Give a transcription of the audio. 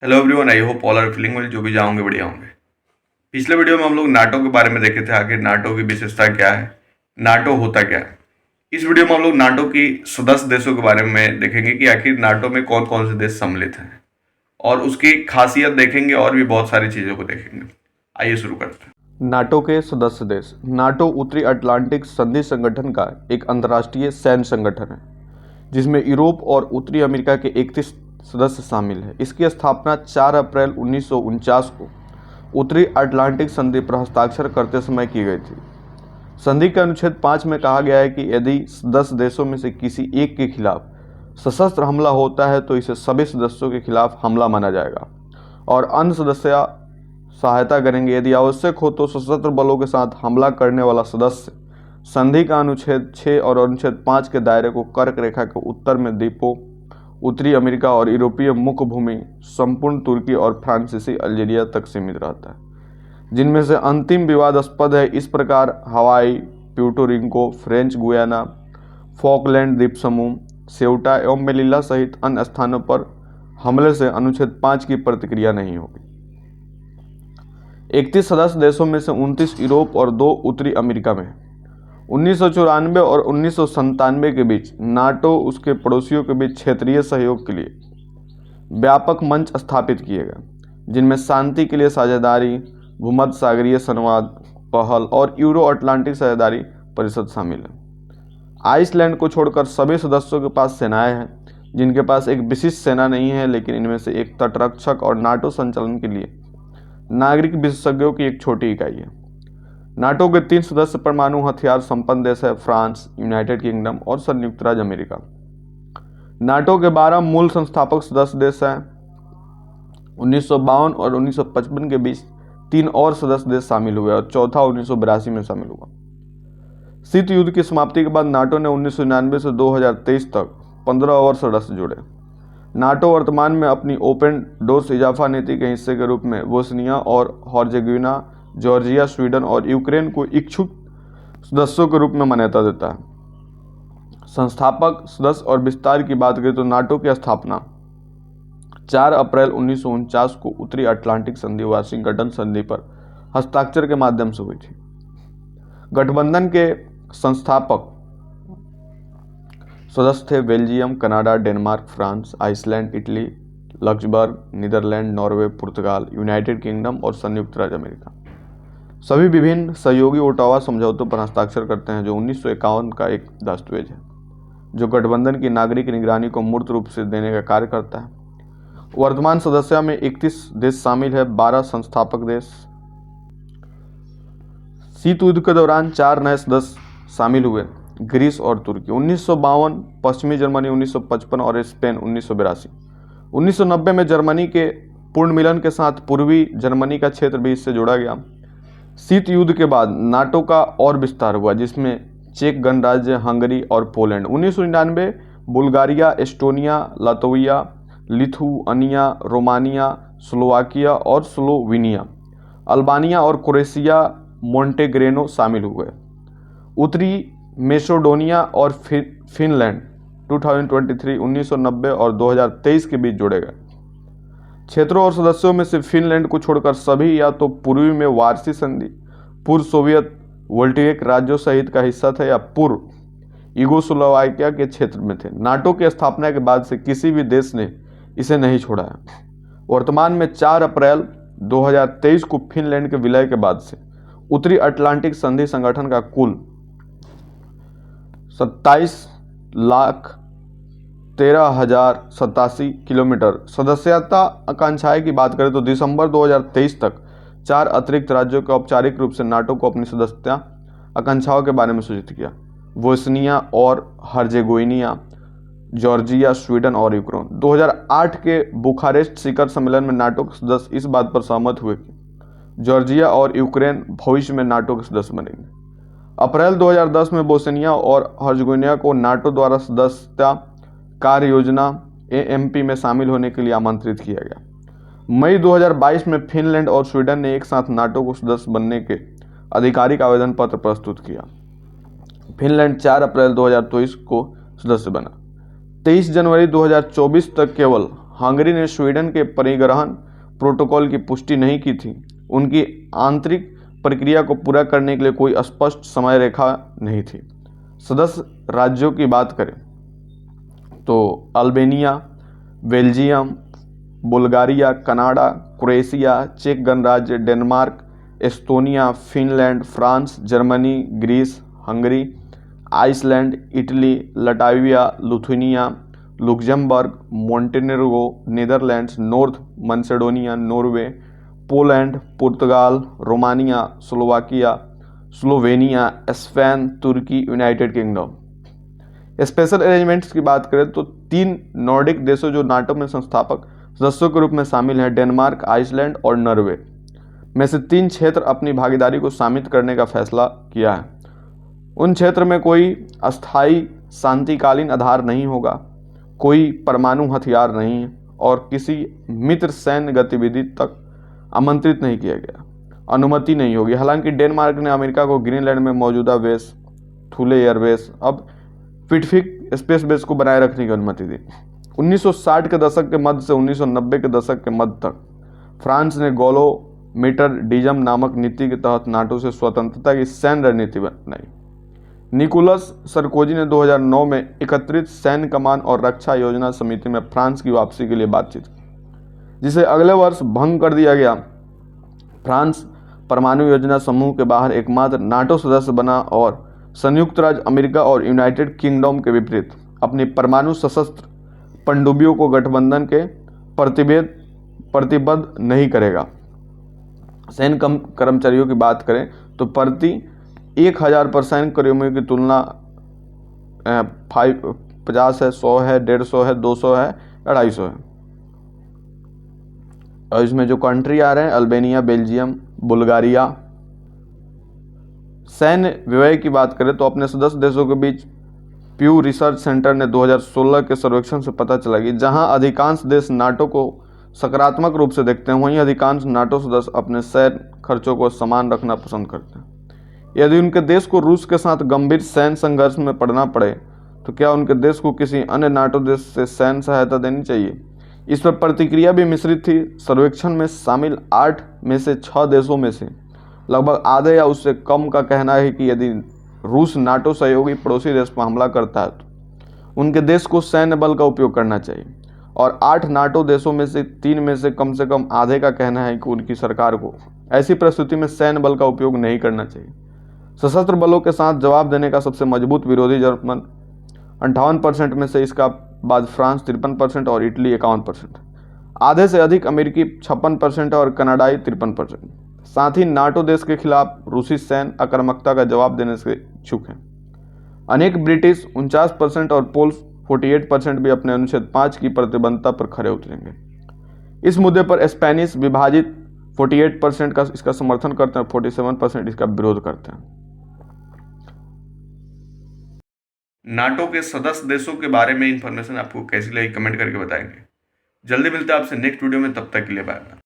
Hello everyone, I hope all are feeling well. जो भी जाओगे बढ़िया होंगे। पिछले वीडियो में हम लोग नाटो के बारे में देखे थे, आखिर नाटो की विशेषता क्या है, नाटो होता क्या है। इस वीडियो में हम लोग नाटो की सदस्य देशों के बारे में देखेंगे कि आखिर नाटो में कौन कौन से देश सम्मिलित हैं और उसकी खासियत देखेंगे और भी बहुत सारी चीज़ों को देखेंगे। आइए शुरू करते हैं। नाटो के सदस्य देश। नाटो उत्तरी अटलांटिक संधि संगठन का एक अंतर्राष्ट्रीय सैन्य संगठन है जिसमें यूरोप और उत्तरी अमेरिका के 31 सदस्य शामिल हैं। इसकी स्थापना 4 अप्रैल 1949 को उत्तरी अटलांटिक संधि पर हस्ताक्षर करते समय की गई थी। संधि के अनुच्छेद 5 में कहा गया है कि यदि सदस्य देशों में से किसी एक के खिलाफ सशस्त्र हमला होता है तो इसे सभी सदस्यों के खिलाफ हमला माना जाएगा और अन्य सदस्य सहायता करेंगे। यदि आवश्यक हो तो सशस्त्र बलों के साथ हमला करने वाला सदस्य संधि का अनुच्छेद 6 और अनुच्छेद 5 के दायरे को कर्क रेखा के उत्तर में द्वीपों, उत्तरी अमेरिका और यूरोपीय मुख्य भूमि, संपूर्ण तुर्की और फ्रांसीसी अल्जीरिया तक सीमित रहता है, जिनमें से अंतिम विवादास्पद है। इस प्रकार हवाई, Puerto Rico, French Guiana, Falkland द्वीप समूह, सेउटा एवं मेलिला सहित अन्य स्थानों पर हमले से अनुच्छेद 5 की प्रतिक्रिया नहीं होगी। 31 सदस्य देशों में से 29 यूरोप और 2 उत्तरी अमेरिका में है। 1994 और 1997 के बीच नाटो उसके पड़ोसियों के बीच क्षेत्रीय सहयोग के लिए व्यापक मंच स्थापित किए गए, जिनमें शांति के लिए साझेदारी, भूमध्य सागरीय संवाद पहल और यूरो अटलांटिक साझेदारी परिषद शामिल है। आइसलैंड को छोड़कर सभी सदस्यों के पास सेनाएं हैं, जिनके पास एक विशिष्ट सेना नहीं है, लेकिन इनमें से एक तटरक्षक और नाटो संचालन के लिए नागरिक विशेषज्ञों की एक छोटी इकाई है। नाटो के 3 सदस्य परमाणु हथियार संपन्न देश है, फ्रांस, यूनाइटेड किंगडम और संयुक्त राज्य अमेरिका। नाटो के 12 मूल संस्थापक सदस्य देश हैं। 1952 और 1955 के बीच 3 और सदस्य देश शामिल हुए और चौथा 1982 में शामिल हुआ। शीत युद्ध की समाप्ति के बाद नाटो ने 1999 से 2023 तक 15 और सदस्य जोड़े। नाटो वर्तमान में अपनी ओपन डोर्स इजाफा नीति के हिस्से के रूप में बोस्निया और हर्जेगोविना, जॉर्जिया, स्वीडन और यूक्रेन को इच्छुक सदस्यों के रूप में मान्यता देता है। संस्थापक सदस्य और विस्तार की बात करें तो नाटो की स्थापना 4 अप्रैल 1949 को उत्तरी अटलांटिक संधि वाशिंगटन संधि पर हस्ताक्षर के माध्यम से हुई थी। गठबंधन के संस्थापक सदस्य थे Belgium, Canada, Denmark, France, Iceland, Italy, Luxembourg, Netherland, Norway, पुर्तगाल, यूनाइटेड किंगडम और संयुक्त राज्य अमेरिका। सभी विभिन्न सहयोगी ओटावा समझौतों पर हस्ताक्षर करते हैं, जो 1951 का एक दस्तावेज है जो गठबंधन की नागरिक निगरानी को मूर्त रूप से देने का कार्य करता है। वर्तमान सदस्य में 31 देश शामिल है, 12 संस्थापक देश। शीत युद्ध के दौरान 4 नए सदस्य शामिल हुए, ग्रीस और तुर्की। 1952 पश्चिमी जर्मनी, 1955 और स्पेन 1982। 1990 में जर्मनी के पूर्ण मिलन के साथ पूर्वी जर्मनी का क्षेत्र भी इससे जोड़ा गया। शीत युद्ध के बाद नाटो का और विस्तार हुआ, जिसमें चेक गणराज्य, हंगरी और Poland. 1999 Bulgaria, Estonia, Latvia, Lithuania, Romania, Slovakia और स्लोवेनिया, अल्बानिया और क्रोएशिया, मोंटेग्रेनो शामिल हुए। उत्तरी मेसेडोनिया और फिनलैंड 2023, 1990 और 2023 के बीच जोड़े गए। क्षेत्रों और सदस्यों में से फिनलैंड को छोड़कर सभी या तो पूर्वी में वार्सी संधि, पूर्व सोवियत वोल्टेक राज्यों सहित का हिस्सा थे या पूर्व यूगोस्लाविया के क्षेत्र में थे। नाटो की स्थापना के बाद से किसी भी देश ने इसे नहीं छोड़ा है। वर्तमान में 4 अप्रैल 2023 को फिनलैंड के विलय के बाद से उत्तरी अटलांटिक संधि संगठन का कुल 27,13,087 किलोमीटर सदस्यता आकांक्षाएं की बात करें तो दिसंबर 2023 तक 4 अतिरिक्त राज्यों को औपचारिक रूप से नाटो को अपनी सदस्यता आकांक्षाओं के बारे में सूचित किया। बोस्निया और हर्जेगोविना, जॉर्जिया, स्वीडन और यूक्रेन। 2008 के बुखारेस्ट शिखर सम्मेलन में नाटो के सदस्य इस बात पर सहमत हुए कि जॉर्जिया और यूक्रेन भविष्य में नाटो के सदस्य बनेंगे। अप्रैल 2010 में बोस्निया और हर्जेगोविना को नाटो द्वारा सदस्यता कार्य योजना AMP में शामिल होने के लिए आमंत्रित किया गया। मई 2022 में फिनलैंड और स्वीडन ने एक साथ नाटो को सदस्य बनने के आधिकारिक आवेदन पत्र प्रस्तुत किया। फिनलैंड 4 अप्रैल 2023 को सदस्य बना। 23 जनवरी 2024 तक केवल हंगरी ने स्वीडन के परिग्रहण प्रोटोकॉल की पुष्टि नहीं की थी। उनकी आंतरिक प्रक्रिया को पूरा करने के लिए कोई स्पष्ट समय रेखा नहीं थी। सदस्य राज्यों की बात करें तो Albania, Belgium, Bulgaria, Canada, Croatia, चेक गणराज्य, Denmark, Estonia, Finland, France, Germany, Greece, Hungary, Iceland, Italy, Latvia, Lithuania, Luxembourg, Montenegro, Netherlands, North Macedonia, Norway, Poland, पुर्तगाल, रोमानिया, स्लोवाकिया, स्लोवेनिया, स्पेन, तुर्की, यूनाइटेड किंगडम। स्पेशल अरेंजमेंट्स की बात करें तो 3 Nordic देशों जो नाटो में संस्थापक सदस्यों के रूप में शामिल हैं, डेनमार्क, आइसलैंड और नॉर्वे में से 3 क्षेत्र अपनी भागीदारी को शामिल करने का फैसला किया है। उन क्षेत्र में कोई अस्थायी शांतिकालीन आधार नहीं होगा, कोई परमाणु हथियार नहीं है और किसी मित्र सैन्य गतिविधि तक आमंत्रित नहीं किया गया, अनुमति नहीं होगी। हालांकि डेनमार्क ने अमेरिका को ग्रीनलैंड में मौजूदा बेस थुले एयरबेस अब पिटफिक स्पेस बेस को बनाए रखने की अनुमति दी। 1960 के दशक के मध्य से 1990 के दशक के मध्य तक फ्रांस ने गोलोमीटर डिजम नामक नीति के तहत नाटो से स्वतंत्रता की सैन्य रणनीति बनाई। निकोलस सरकोजी ने 2009 में एकत्रित सैन्य कमान और रक्षा योजना समिति में फ्रांस की वापसी के लिए बातचीत की, जिसे अगले वर्ष भंग कर दिया गया। फ्रांस परमाणु योजना समूह के बाहर एकमात्र नाटो सदस्य बना और संयुक्त राज्य अमेरिका और यूनाइटेड किंगडम के विपरीत अपनी परमाणु सशस्त्र पनडुब्बियों को गठबंधन के प्रतिबद्ध नहीं करेगा। सैन्य कर्मचारियों की बात करें तो प्रति 1000 पर सैन्य कर्मियों की तुलना 50 है, 100 है, 150 है, 200 है, 250 है। और इसमें जो कंट्री आ रहे हैं अल्बेनिया, बेल्जियम, बुल्गारिया। सैन्य व्यय की बात करें तो अपने सदस्य देशों के बीच प्यू रिसर्च सेंटर ने 2016 के सर्वेक्षण से पता चला कि जहां अधिकांश देश नाटो को सकारात्मक रूप से देखते हैं, वहीं अधिकांश नाटो सदस्य अपने सैन्य खर्चों को समान रखना पसंद करते हैं। यदि उनके देश को रूस के साथ गंभीर सैन्य संघर्ष में पड़ना पड़े तो क्या उनके देश को किसी अन्य नाटो देश से सैन्य सहायता देनी चाहिए? इस पर प्रतिक्रिया भी मिश्रित थी। सर्वेक्षण में शामिल 8 में से 6 देशों में से लगभग आधे या उससे कम का कहना है कि यदि रूस नाटो सहयोगी पड़ोसी देश पर हमला करता है तो उनके देश को सैन्य बल का उपयोग करना चाहिए, और 8 नाटो देशों में से 3 में से कम आधे का कहना है कि उनकी सरकार को ऐसी परिस्थिति में सैन्य बल का उपयोग नहीं करना चाहिए। सशस्त्र बलों के साथ जवाब देने का सबसे मजबूत विरोधी जर्मन 58% में से, इसका बाद फ्रांस 53% और इटली 51%। आधे से अधिक अमेरिकी 56% और कनाडाई 53%। साथ ही नाटो देश के खिलाफ रूसी सैन्य आक्रामकता का जवाब देने से इच्छुक हैं। अनेक ब्रिटिश 49% और पोल्स 48% भी अपने अनुच्छेद 5 की प्रतिबद्धता पर खरे उतरेंगे। इस मुद्दे पर स्पेनिश विभाजित 48% का इसका समर्थन करते हैं, 47% इसका विरोध करते हैं। नाटो के सदस्य देशों के बारे में इंफॉर्मेशन आपको कैसी लगी कमेंट करके बताएंगे। जल्दी मिलते हैं आपसे नेक्स्ट वीडियो में, तब तक के लिए बाय बाय।